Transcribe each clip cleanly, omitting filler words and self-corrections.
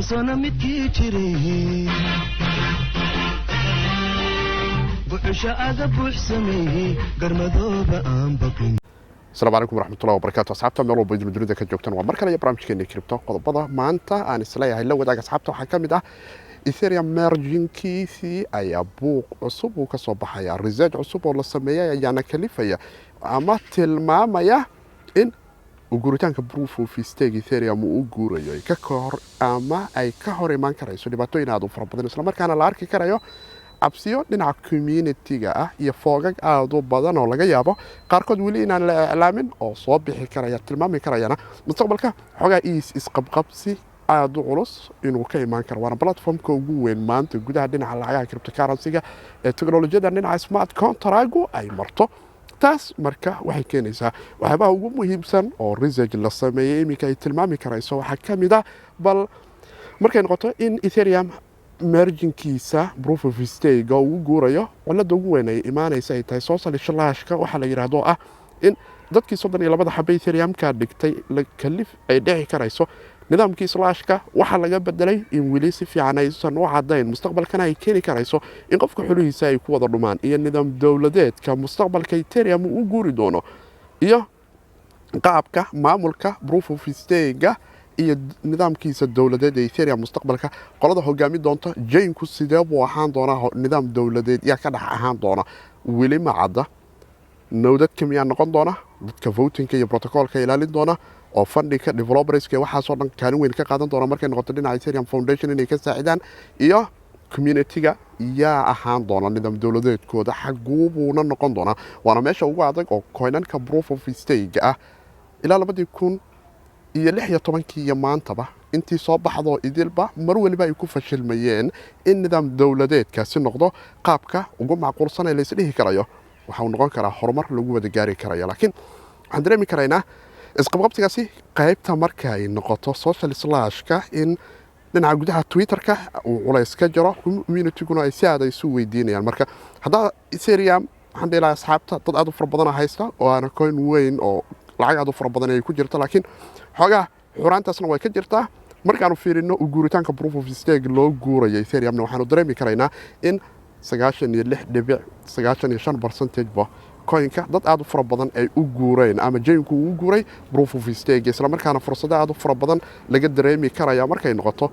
sano midkii jiray buuxsha aga buuxsameeyay garmadooba aan baqin. السلام عليكم ورحمة الله وبركاته. أصحابتا ميلو بيدلو دريدا كجوكتان ومركا ليا برامجكيني كريبتو قضبضا مانتا aan isleeyahay la wadaaga asxaabta waxa kamid ah Ethereum mergingkiisii ayaa buuq cusub uu ka soo baxaya research cusub oo la sameeyay ayaana kalifaya ama tilmaamaya in uguuritaanka proof of stake Ethereum uu guurayo ka hor ama ay ka hor iman karayso dhibaatooyin aad u fara badan isla markaana la arki karayo absiyo dhinaca community-ga ah iyo foogag aad u badan oo laga yaabo qaarkood wali inaan la iclaamin oo soo bixi karaya tilmaami karayana mustaqbalka xogaa isqabqabsi aad u culus inuu ka imaan karo waana platformka ugu weyn maanta gudaha dhinaca lacagaha cryptocurrency-ga ee teknolojiyada dhinaca smart contract ay marto taas marka waxay keenaysaa waxyaabaha ugu muhiimsan oo research la sameeyay iminka ay tilmaami karayso waxaa ka mid ah bal markay noqoto in Ethereum mergingkiisa proof of stake uu guurayo cilada ugu weyn ay imaanaysa ay tahay social shlashka waxa la yiraahdo ah in dadkii 32 xabay Ethereum ka dhigtay la kalif ay dhici karayso nidaamkii slashka waxa laga bedelay in wili si fiican aysan u cadayn mustaqbalkana ay keeni karayso in qofka xuluhiisa ay ku wada dhumaan iyo nidaam dawladeedka mustaqbalka Ethereum uu guuri doono iyo qaabka maamulka proof of stake iyo nidaamkiisa dawladeed ee Ethereum mustaqbalka qolada hogaami doonta jaynku sidee buu ahaan doonaa nidaam dawladeed yaa ka dhax ahaan doona wili ma cadda nowdad kamiya noqon doona dadka voting iyo protocolka ilaalin doona oo fundinga developerska waxa soo dhan kaalin weyn ka qaadan doona markay noqoto dhinaca Ethereum Foundation inay ka saacidaan iyo community-ga yaa ahaan doona nidaam dawladeedkooda xaguubuna noqon doona waana meesha ugu adag oo coinanka proof of stake ah ilaa 2000 iyo 16 iyo maantaba intii soo baxdo idilba mar waliba ay ku fashilmayeen in nidaam dawladeedkaasi noqdo qaabka ugu macquulsan ee la isdhihi karayo waxa uu noqon karaa horumar lagu wada gaari karayo laakiin waxaan dareemi karaynaa isqabqabsigaasi qaybta marka ay noqoto social slashka in dhinaca gudaha Twitter-ka uu culays ka jiro community-guna ay si aad ay isu weydiinayaan marka hadda Ethereum waxaan dheelaa asxaabta dad aad u fara badan haysta oo aan coin weyn oo lacag aad u fara badan ay ku jirto laakiin xogaa xuraantaasna way ka jirtaa markaanu fiirino uguuritaanka proof of stake loo guurayo Ethereum waxaanu dareemi karaynaa in 96.95% ba coinka dad aad u fara badan ay u guureen ama jaynku uu guuray proof of stake isla markaana fursado aad u fara badan laga dareemi karaya markay noqoto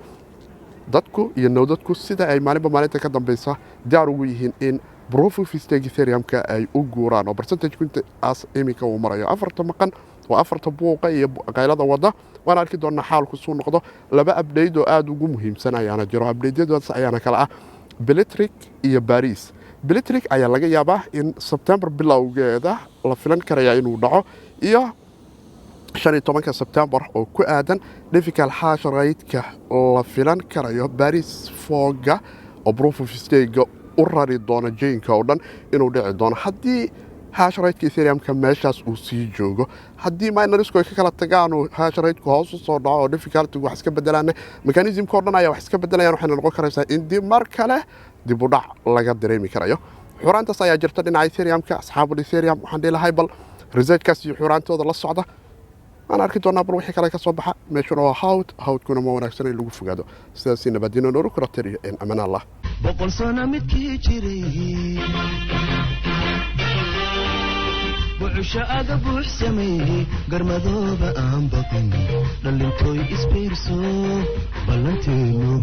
dadku iyo nowdadku sida ay maalinta ka dambaysa diyaar ugu yihiin in proof of stake Ethereum-ka ay u guuraan oo percentage-ku as iminka uu marayo 4 maqan waa 4 buuqa iyo qaylada wada waan arki doonaa xaalku soo noqdo laba update oo aad ugu muhiimsan ayaana jiro update-yadaas ayaana kala ah Beletric iyo Paris Beletric ayaa laga yaabaa in September bilowgeeda la filan karaya inuu dhaco iyo 15 September oo ku aadan difficult hash rate-ka la filan karayo Paris Foga oo proof of stake u rari doona jaynka oo dhan inuu dhici doono haddii hash rate-ka Ethereum-ka meeshaas uu sii joogo haddii minersku ay ka kala tagaan oo hash rate-ku hoos u soo dhaco oo difficulty-gu wax iska bedelaan mechanism-ka oo dhan ayaa wax iska bedelayaan waxayna noqon karaysaa in dib mar kale dib u dhac laga dareemi karayo xuraantaas ayaa jirta dhinaca Ethereum-ka asxaabul Ethereum waxaan dhilahay bal research-kaas iyo xuraantooda la socda aan arki doonaa bal wixii kale ka soo baxa meeshuna waa hawdkuna ma wanaagsan in lagu fogaado sidaas nabadina nooru kala tariyo in amaan Allah sano midkii jiray buuxsha aga buuxsameeyay garmadooba aan baqin dhalintooy isbiirso ballanteenu